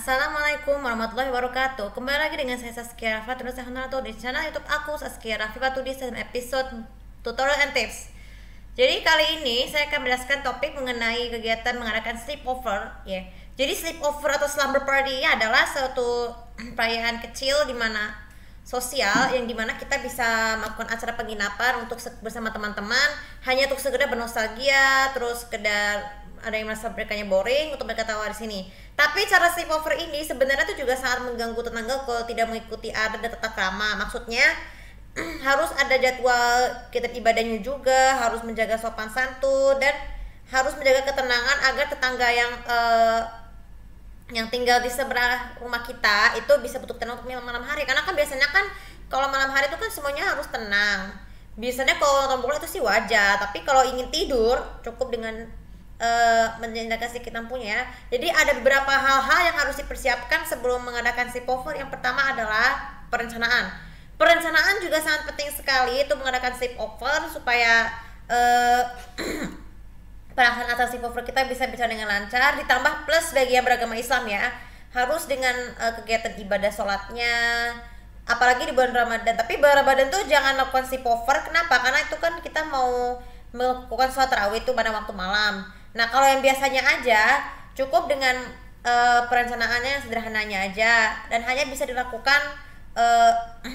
Assalamualaikum warahmatullahi wabarakatuh. Kembali lagi dengan saya Saskia Rafatudis di channel YouTube aku Saskia Rafatudis dalam episode tutorial and tips. Jadi kali ini saya akan menjelaskan topik mengenai kegiatan mengadakan sleepover ya. Jadi sleepover atau slumber party adalah suatu perayaan kecil di mana sosial yang dimana kita bisa melakukan acara penginapan untuk bersama teman-teman hanya untuk sekedar bernostalgia, terus sekedar ada yang merasa berekanya boring untuk mereka tahu di sini. Tapi cara sleepover ini sebenarnya tuh juga sangat mengganggu tetangga kalau tidak mengikuti adat dan tata krama. Maksudnya harus ada jadwal kitab ibadahnya juga, harus menjaga sopan santun dan harus menjaga ketenangan agar tetangga yang tinggal di sebelah rumah kita itu bisa betul tenang untuk malam hari. Karena kan biasanya kan kalau malam hari itu kan semuanya harus tenang. Biasanya kalau nonton bola itu sih wajar, tapi kalau ingin tidur cukup dengan menjaga sedikit lampunya. Jadi ada beberapa hal-hal yang harus dipersiapkan sebelum mengadakan sleepover. Yang pertama adalah perencanaan. Perencanaan juga sangat penting sekali itu mengadakan sleepover supaya pelaksanaan acara sleepover kita bisa berjalan dengan lancar. Ditambah plus bagi yang beragama Islam ya, harus dengan kegiatan ibadah sholatnya, apalagi di bulan Ramadan. Tapi bulan Ramadan tuh jangan lakukan sleepover. Kenapa? Karena itu kan kita mau melakukan sholat tarawih itu pada waktu malam. Nah kalau yang biasanya aja cukup dengan perencanaannya yang sederhananya aja dan hanya bisa dilakukan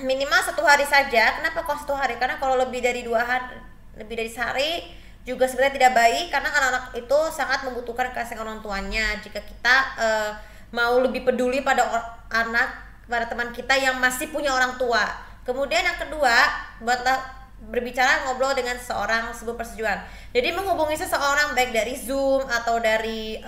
minimal 1 hari saja. Kenapa kok 1 hari? Karena kalau lebih dari 2 hari, lebih dari sehari juga sebenarnya tidak baik karena anak-anak itu sangat membutuhkan kasih orang tuanya. Jika kita mau lebih peduli pada anak, pada teman kita yang masih punya orang tua. Kemudian yang kedua, buatlah berbicara ngobrol dengan seseorang sebelum persetujuan. Jadi menghubungi seseorang baik dari Zoom atau dari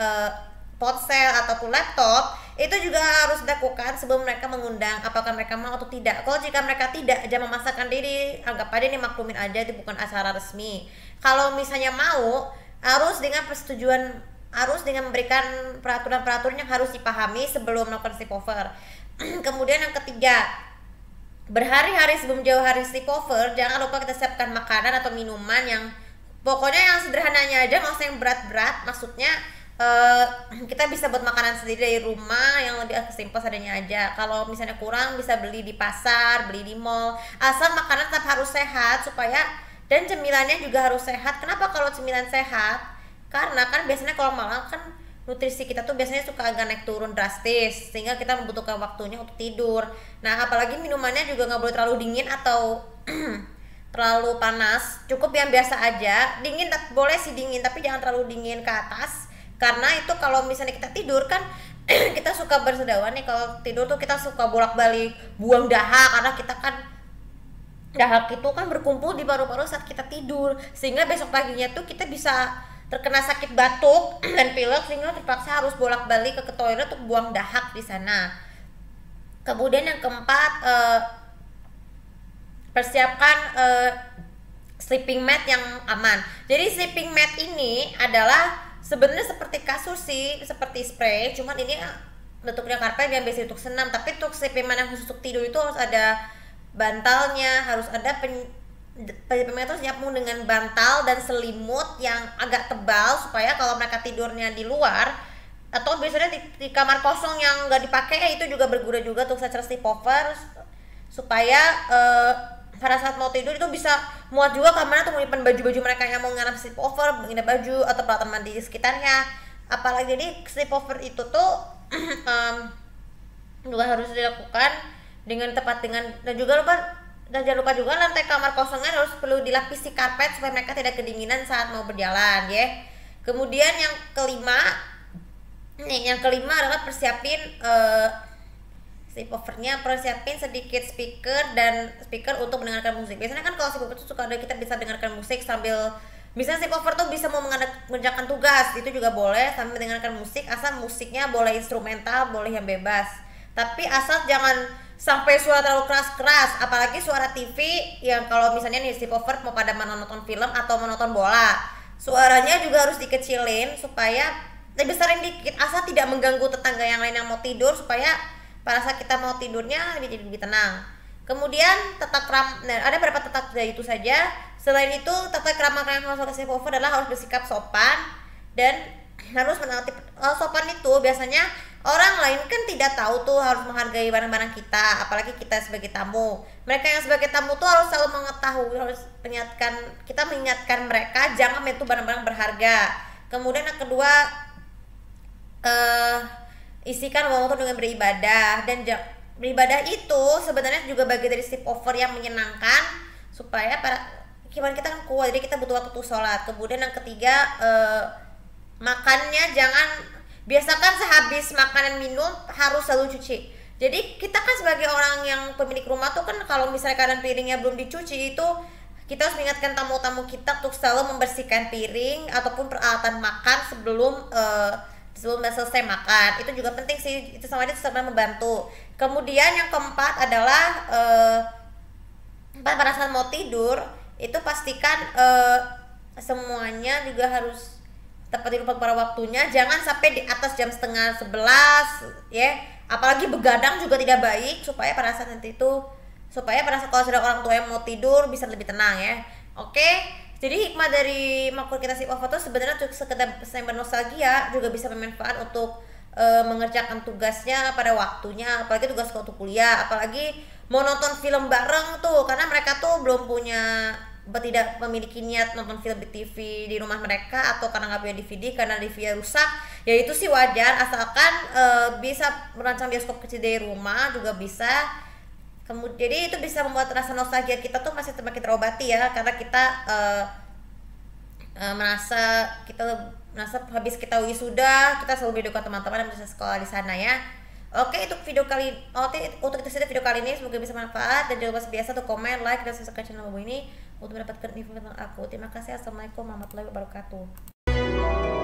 ponsel ataupun laptop itu juga harus dilakukan sebelum mereka mengundang apakah mereka mau atau tidak. Kalau jika mereka tidak, jangan memaksakan diri, anggap aja ini maklumin aja, itu bukan acara resmi. Kalau misalnya mau, harus dengan persetujuan, harus dengan memberikan peraturan-peraturan yang harus dipahami sebelum melakukan sleepover. Kemudian yang ketiga, berhari-hari sebelum jauh hari sleepover jangan lupa kita siapkan makanan atau minuman yang pokoknya yang sederhananya aja, nggak usah yang berat-berat. Maksudnya kita bisa buat makanan sendiri dari rumah yang lebih simpel seadanya aja. Kalau misalnya kurang bisa beli di pasar, beli di mall, asal makanan tetap harus sehat supaya, dan cemilannya juga harus sehat. Kenapa kalau cemilan sehat? Karena kan biasanya kalau malam kan nutrisi kita tuh biasanya suka agak naik turun drastis sehingga kita membutuhkan waktunya untuk tidur. Nah apalagi minumannya juga nggak boleh terlalu dingin atau terlalu panas, cukup yang biasa aja. Dingin boleh sih dingin, tapi jangan terlalu dingin ke atas karena itu kalau misalnya kita tidur kan kita suka bersedawan nih. Kalau tidur tuh kita suka bolak-balik buang dahak karena kita kan dahak itu kan berkumpul di paru-paru saat kita tidur sehingga besok paginya tuh kita bisa terkena sakit batuk dan pilek sehingga terpaksa harus bolak-balik ke toilet untuk buang dahak di sana. Kemudian yang keempat, persiapkan sleeping mat yang aman. Jadi sleeping mat ini adalah sebenarnya seperti kasur sih, seperti spray, cuman ini bentuknya karpet yang biasa untuk senam. Tapi untuk sleeping mat yang khusus untuk tidur itu harus ada bantalnya, harus ada pemain itu siap dengan bantal dan selimut yang agak tebal supaya kalau mereka tidurnya di luar atau biasanya di kamar kosong yang nggak dipakai itu juga berguna juga untuk acara sleepover supaya pada saat mau tidur itu bisa muat juga kamarnya atau menyimpan baju-baju mereka yang mau nginap sleepover, menginap baju atau peralatan mandi di sekitarnya. Apalagi jadi sleepover itu tuh juga harus dilakukan dengan tepat dan jangan lupa juga lantai kamar kosongnya harus perlu dilapisi karpet supaya mereka tidak kedinginan saat mau berjalan ya. Kemudian yang kelima adalah persiapin sleepovernya, persiapin sedikit speaker untuk mendengarkan musik. Biasanya kan kalau sleepover itu suka ada kita bisa dengarkan musik sambil, misalnya sleepover tuh bisa mau mengerjakan tugas, itu juga boleh sambil mendengarkan musik, asal musiknya boleh instrumental, boleh yang bebas. Tapi asal jangan sampai suara terlalu keras-keras, apalagi suara TV yang kalau misalnya nih sleepover mau pada menonton film atau menonton bola, suaranya juga harus dikecilin supaya dibesarin dikit, asal tidak mengganggu tetangga yang lain yang mau tidur, supaya pada saat kita mau tidurnya lebih tenang. Kemudian tata krama, ada beberapa tata itu saja. Selain itu tata krama yang harus sleepover adalah harus bersikap sopan dan harus menaati sopan itu biasanya orang lain kan tidak tahu tuh harus menghargai barang-barang kita, apalagi kita sebagai tamu. Mereka yang sebagai tamu tuh harus selalu mengetahui, harus mengingatkan mereka jangan menyentuh barang-barang berharga. Kemudian yang kedua, isikan waktu dengan beribadah, dan beribadah itu sebenarnya juga bagian dari sleepover yang menyenangkan supaya gimana kita kan kuat, jadi kita butuh waktu untuk sholat. Kemudian yang ketiga, makannya biasakan sehabis makan dan minum harus selalu cuci. Jadi kita kan sebagai orang yang pemilik rumah tuh kan kalau misalnya keadaan piringnya belum dicuci itu kita harus mengingatkan tamu-tamu kita untuk selalu membersihkan piring ataupun peralatan makan sebelum selesai makan. Itu juga penting sih, itu sama dia sama membantu. Kemudian yang keempat adalah pada saat mau tidur itu pastikan semuanya juga harus tepat di pada waktunya, jangan sampai di atas jam 10:30 ya, apalagi begadang juga tidak baik, supaya pada saat kalau sudah orang tua yang mau tidur bisa lebih tenang ya. Oke, jadi hikmah dari makhluk kita sleepover itu sebenarnya sekedar bernostalgia, juga bisa bermanfaat untuk mengerjakan tugasnya pada waktunya, apalagi tugas waktu kuliah, apalagi mau nonton film bareng tuh, karena mereka tuh belum punya tidak memiliki niat nonton film di TV di rumah mereka, atau karena nggak punya DVD karena DVD rusak, ya itu sih wajar, asalkan bisa merancang bioskop kecil dari rumah juga bisa. Kemudian jadi itu bisa membuat rasa nostalgia kita tuh masih semakin terobati ya, karena kita merasa habis kita wisuda kita selalu video ke teman-teman yang bisa sekolah di sana ya. Oke, untuk itu saja video kali ini, semoga bisa bermanfaat, dan jangan lupa biasa untuk komen, like, dan subscribe channel ini untuk mendapatkan info tentang aku. Terima kasih. Assalamualaikum warahmatullahi wabarakatuh.